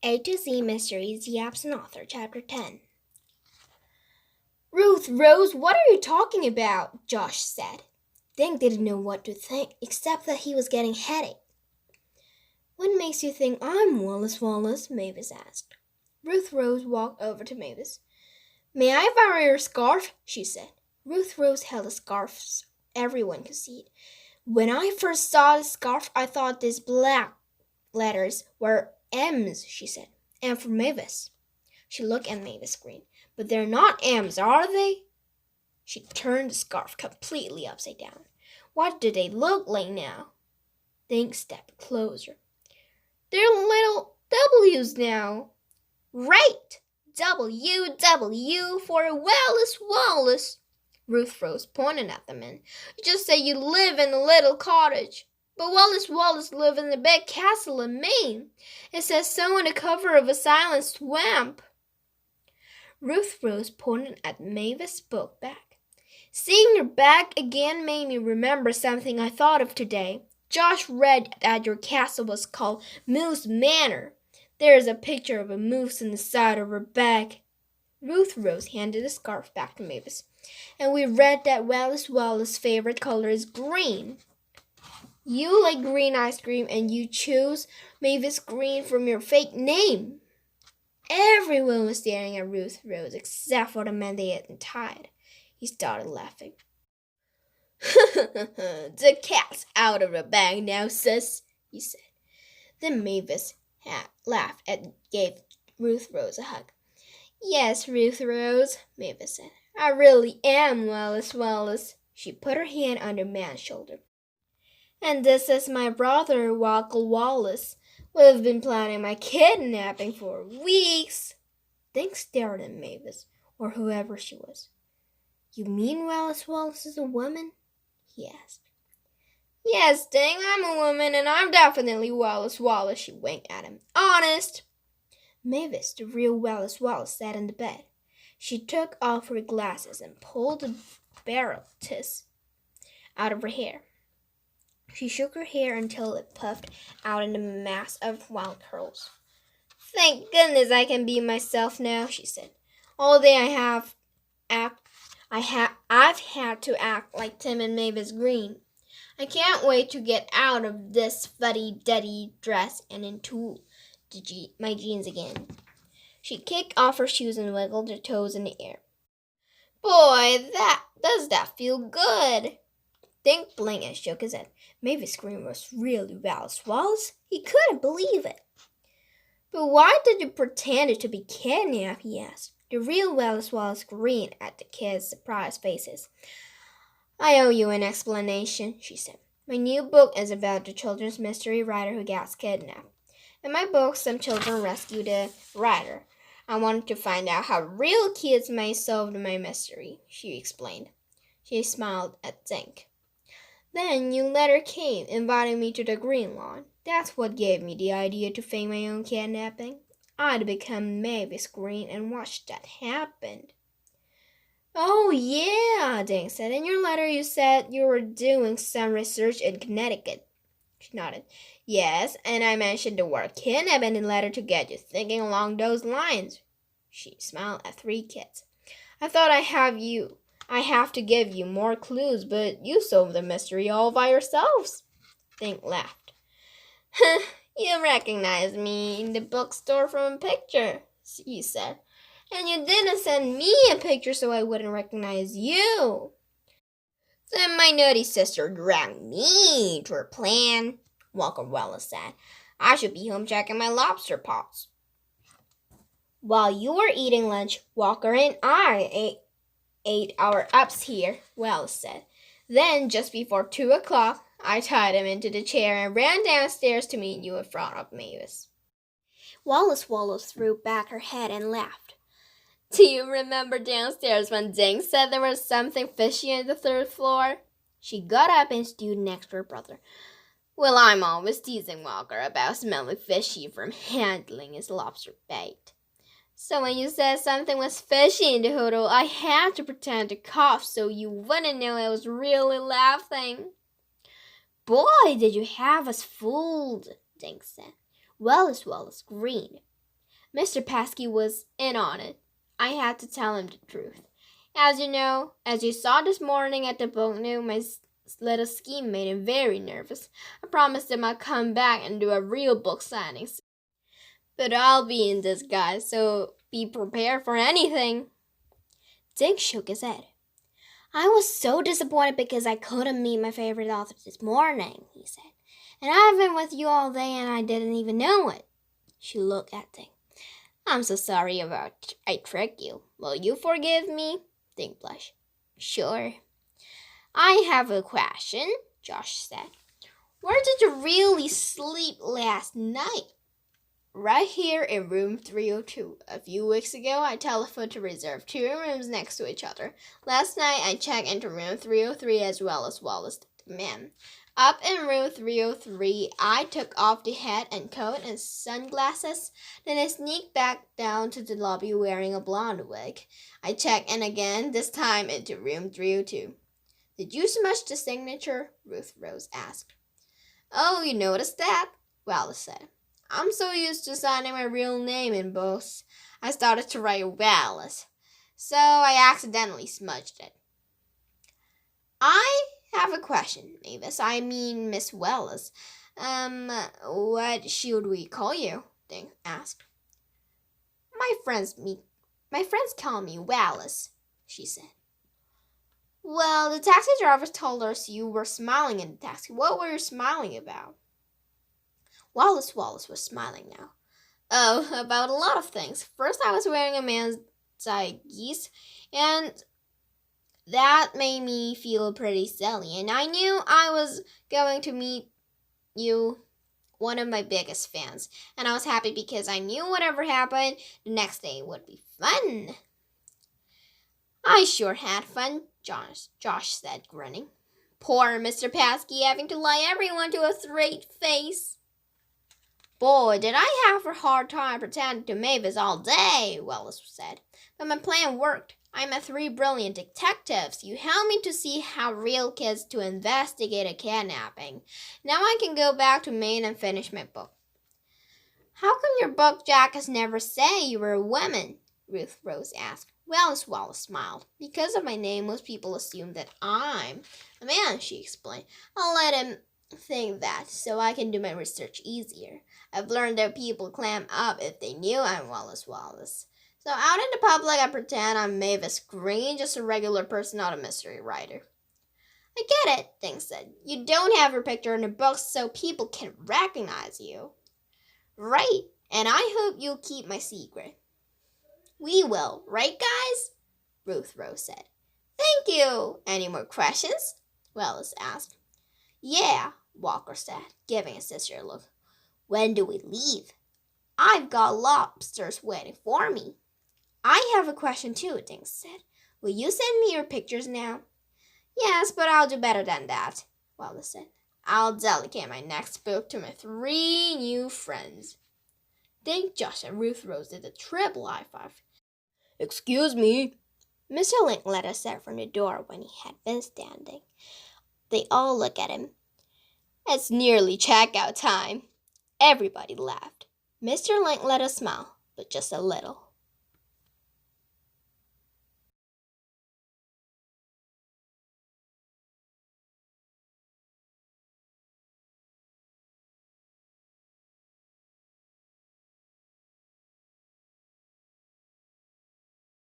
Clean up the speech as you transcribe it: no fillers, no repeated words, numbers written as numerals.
A to Z Mysteries, The Absent Author, Chapter 10. Ruth Rose, what are you talking about? Josh said. Dink didn't know what to think, except that he was getting a headache. What makes you think I'm Wallace Wallace? Mavis asked. Ruth Rose walked over to Mavis. May I borrow your scarf? She said. Ruth Rose held a scarf so everyone could see it. When I first saw the scarf, I thought these black letters were M's, she said. And for Mavis. She looked at Mavis Green. But they're not M's, are they? She turned the scarf completely upside down. What do they look like now? Dink stepped closer. They're little W's now. Right! W for Wallace Wallace. Ruth Rose pointed at the men. You just say you live in a little cottage. But Wallace Wallace lived in a big castle in Maine. It says so on the cover of a silent swamp. Ruth Rose pointed at Mavis' book bag. Seeing your bag again made me remember something I thought of today. Josh read that your castle was called Moose Manor. There is a picture of a moose in the side of her bag. Ruth Rose handed the scarf back to Mavis. And we read that Wallace Wallace's favorite color is green. You like green ice cream and you choose Mavis Green from your fake name. Everyone was staring at Ruth Rose except for the man they hadn't tied. He started laughing. The cat's out of the bag now, sis, he said. Then Mavis laughed and gave Ruth Rose a hug. Yes, Ruth Rose, Mavis said. I really am Wallace Wallace. She put her hand on the man's shoulder. And this is my brother, Walker Wallace. We've been planning my kidnapping for weeks. Dink stared at Mavis, or whoever she was. You mean Wallace Wallace is a woman? He asked. Yes, Dink, I'm a woman, and I'm definitely Wallace Wallace, she winked at him. Honest. Mavis, the real Wallace Wallace, sat in the bed. She took off her glasses and pulled the barrel tis out of her hair. She shook her hair until it puffed out in a mass of wild curls. Thank goodness I can be myself now, she said. All day I've had to act like Tim and Mavis Green. I can't wait to get out of this fuddy-duddy dress and into my jeans again. She kicked off her shoes and wiggled her toes in the air. Boy, does that feel good. Dink blinked and shook his head. Mavis Green was really Wallace Wallace. He couldn't believe it. But why did you pretend to be kidnapped? He asked. The real Wallace Wallace grinned at the kids' surprised faces. I owe you an explanation, she said. My new book is about the children's mystery writer who gets kidnapped. In my book, some children rescue the writer. I wanted to find out how real kids may solve my mystery, she explained. She smiled at Dink. Then your letter came, inviting me to the Green Lawn. That's what gave me the idea to fake my own kidnapping. I'd become Mavis Green and watch that happen. Oh, yeah, Dink said. In your letter you said you were doing some research in Connecticut. She nodded. Yes, and I mentioned the word kidnap in the letter to get you thinking along those lines. She smiled at three kids. I thought I have to give you more clues, but you solved the mystery all by yourselves. Dink laughed. You recognized me in the bookstore from a picture, he said. And you didn't send me a picture so I wouldn't recognize you. Then my naughty sister dragged me to her plan, Walker Wallace said. I should be home checking my lobster pots. While you were eating lunch, Walker and I ate our ups here, Wallace said. Then, just before 2 o'clock, I tied him into the chair and ran downstairs to meet you in front of Mavis. Wallace Wallace threw back her head and laughed. Do you remember downstairs when Dink said there was something fishy on the 3rd floor? She got up and stood next to her brother. Well, I'm always teasing Walker about smelling fishy from handling his lobster bait. So when you said something was fishy in the hotel, I had to pretend to cough so you wouldn't know I was really laughing. Boy, did you have us fooled, Dink said. Wallace Wallace grinned. Mr. Paskey was in on it. I had to tell him the truth. As you know, as you saw this morning at the boat noon, my little scheme made him very nervous. I promised him I'd come back and do a real book signing. But I'll be in disguise, so be prepared for anything. Dick shook his head. I was so disappointed because I couldn't meet my favorite author this morning, he said. And I've been with you all day and I didn't even know it. She looked at Dick. I'm so sorry about I tricked you. Will you forgive me? Dick blushed. Sure. I have a question, Josh said. Where did you really sleep last night? Right here in room 302. A few weeks ago, I telephoned to reserve 2 rooms next to each other. Last night, I checked into room 303 as well as Wallace the man. Up in room 303, I took off the hat and coat and sunglasses. Then I sneaked back down to the lobby wearing a blonde wig. I checked in again, this time into room 302. Did you smudge the signature? Ruth Rose asked. Oh, you noticed that? Wallace said. I'm so used to signing my real name in books. I started to write Wallace, so I accidentally smudged it. I have a question, Mavis. I mean, Miss Wallace. What should we call you? Dick asked. My friends call me Wallace, she said. Well, the taxi driver told us you were smiling in the taxi. What were you smiling about? Wallace was smiling now. Oh, about a lot of things. First, I was wearing a man's geese, and that made me feel pretty silly. And I knew I was going to meet you, one of my biggest fans. And I was happy because I knew whatever happened, the next day would be fun. I sure had fun, Josh said, grinning. Poor Mr. Paskey having to lie everyone to a straight face. Boy, did I have a hard time pretending to Mavis all day, Wallace said. But my plan worked. I met 3 brilliant detectives. You helped me to see how real kids to investigate a kidnapping. Now I can go back to Maine and finish my book. How come your book jackets never say you were a woman? Ruth Rose asked. Wallace smiled. Because of my name, most people assume that I'm a man, she explained. I'll let him think that so I can do my research easier. I've learned that people clam up if they knew I'm Wallace. So out in the public, I pretend I'm Mavis Green, just a regular person, not a mystery writer. I get it, Dick said. You don't have your picture in the books so people can recognize you. Right, and I hope you'll keep my secret. We will, right, guys? Ruth Rose said. Thank you. Any more questions? Wallace asked. Yeah, Walker said, giving his sister a look. When do we leave? I've got lobsters waiting for me. I have a question too, Dick said. Will you send me your pictures now? Yes, but I'll do better than that, Wallace said. I'll dedicate my next book to my 3 new friends. Dick, Josh, and Ruth Rose did a triple high five. Excuse me, Mr. Linkletter said from the door when he had been standing. They all looked at him. It's nearly checkout time. Everybody laughed. Mr. Linkletter smiled, but just a little.